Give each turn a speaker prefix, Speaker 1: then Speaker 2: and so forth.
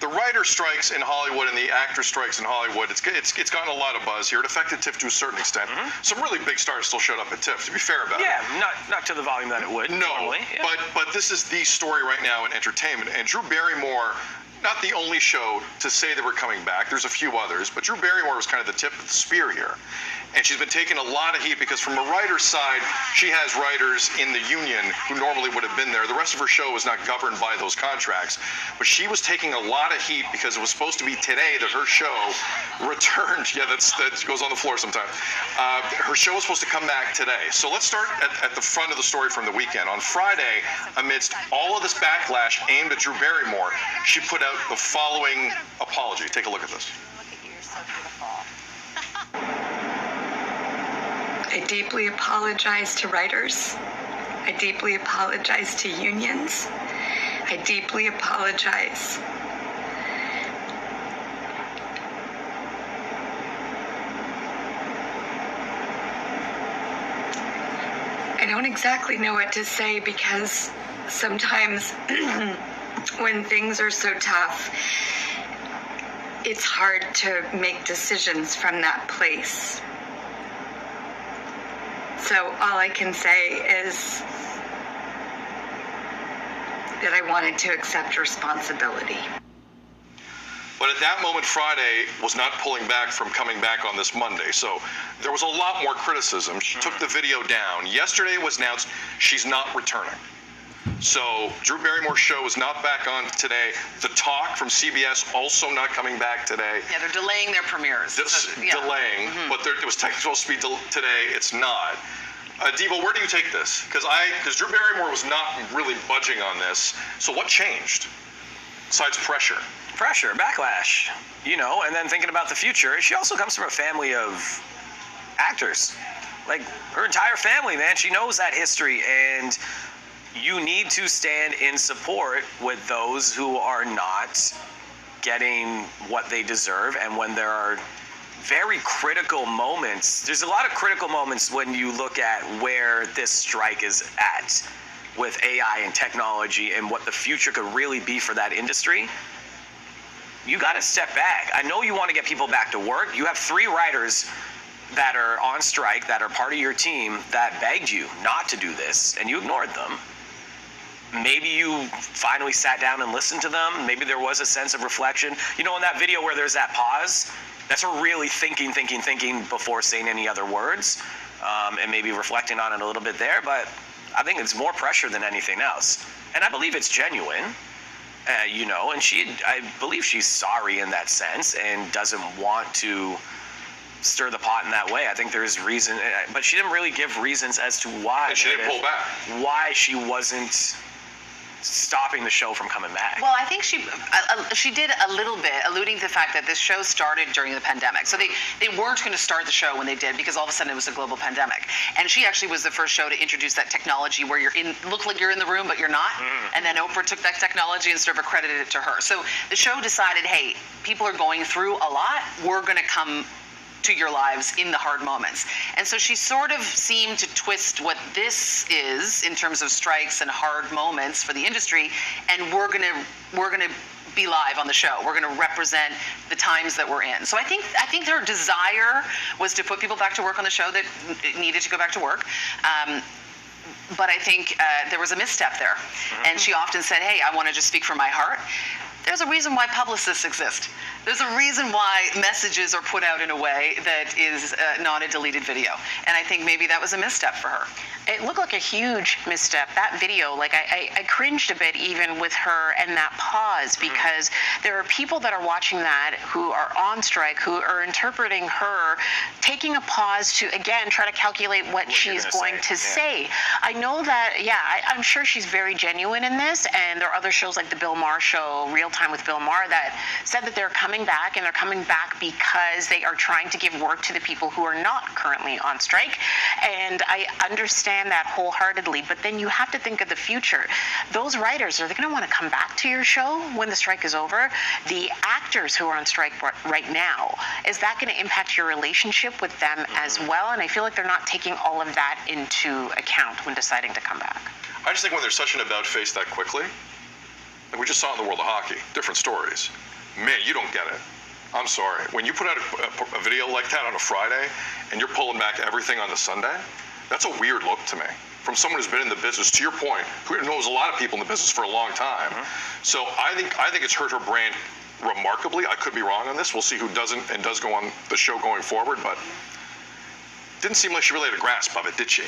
Speaker 1: the writer strikes in Hollywood and the actor strikes in Hollywood, it's gotten a lot of buzz here. It affected TIFF to a certain extent. Some really big stars still showed up at TIFF, to be fair about it.
Speaker 2: Yeah, not to the volume that it would normally. Yeah.
Speaker 1: But this is the story right now in entertainment. And Drew Barrymore, not the only show to say that we're coming back. There's a few others, but Drew Barrymore was kind of the tip of the spear here. And she's been taking a lot of heat because from a writer's side, she has writers in the union who normally would have been there. The rest of her show is not governed by those contracts. But she was taking a lot of heat because it was supposed to be today that her show returned. Yeah, that goes on the floor sometimes. Her show was supposed to come back today. So let's start at the front of the story from the weekend. On Friday, amidst all of this backlash aimed at Drew Barrymore, she put out the following apology. Take a look at this.
Speaker 3: Look at you, you're so beautiful.
Speaker 4: I deeply apologize to writers. I deeply apologize to unions. I deeply apologize. I don't exactly know what to say because sometimes when things are so tough, it's hard to make decisions from that place. So all I can say is that I wanted to accept responsibility.
Speaker 1: But at that moment, Friday was not pulling back from coming back on this Monday. So there was a lot more criticism. She took the video down. Yesterday it was announced she's not returning. So Drew Barrymore's show is not back on today. The Talk from CBS also not coming back today.
Speaker 5: Yeah, they're delaying their premieres.
Speaker 1: Delaying, but it was technically supposed to be today. It's not. Devo, where do you take this? Because Drew Barrymore was not really budging on this. So what changed besides pressure?
Speaker 2: Pressure, backlash, and then thinking about the future. She also comes from a family of actors. Like, her entire family, man, she knows that history, and you need to stand in support with those who are not getting what they deserve. And when there are very critical moments, there's a lot of critical moments when you look at where this strike is at with AI and technology and what the future could really be for that industry. You got to step back. I know you want to get people back to work. You have 3 writers that are on strike, that are part of your team, that begged you not to do this, and you ignored them. Maybe you finally sat down and listened to them. Maybe there was a sense of reflection. In that video where there's that pause, that's her really thinking before saying any other words, and maybe reflecting on it a little bit there. But I think it's more pressure than anything else. And I believe it's genuine. And I believe she's sorry in that sense and doesn't want to stir the pot in that way. I think there is reason, but she didn't really give reasons as to why.
Speaker 1: And she didn't pull back.
Speaker 2: Why she wasn't stopping the show from coming back.
Speaker 5: Well, I think she did a little bit, alluding to the fact that this show started during the pandemic. So they weren't going to start the show when they did because all of a sudden it was a global pandemic. And she actually was the first show to introduce that technology where look like you're in the room, but you're not. And then Oprah took that technology and sort of accredited it to her. So the show decided, hey, people are going through a lot. We're going to come to your lives in the hard moments. And so she sort of seemed to twist what this is in terms of strikes and hard moments for the industry, and we're gonna be live on the show. We're gonna represent the times that we're in. So I think her desire was to put people back to work on the show that needed to go back to work. But I think there was a misstep there. And she often said, hey, I want to just speak from my heart. There's a reason why publicists exist. There's a reason why messages are put out in a way that is not a deleted video. And I think maybe that was a misstep for her.
Speaker 3: It looked like a huge misstep. That video, like I cringed a bit even with her and that pause, because there are people that are watching that who are on strike, who are interpreting her taking a pause to, again, try to calculate what she's going to say. I know that, I'm sure she's very genuine in this, and there are other shows like the Bill Maher show, Real Time with Bill Maher, that said that they're coming back, and they're coming back because they are trying to give work to the people who are not currently on strike. And I understand that wholeheartedly, but then you have to think of the future. Those writers, are they going to want to come back to your show when the strike is over? The actors who are on strike right now, is that going to impact your relationship with them as well? And I feel like they're not taking all of that into account when deciding to come back.
Speaker 1: I just think when there's such an about face that quickly, And we just saw it in the world of hockey. Different stories. Man, you don't get it. I'm sorry. When you put out a video like that on a Friday and you're pulling back everything on the Sunday, that's a weird look to me. From someone who's been in the business, to your point, who knows a lot of people in the business for a long time. So I think it's hurt her brand remarkably. I could be wrong on this. We'll see who doesn't and does go on the show going forward, but didn't seem like she really had a grasp of it, did she?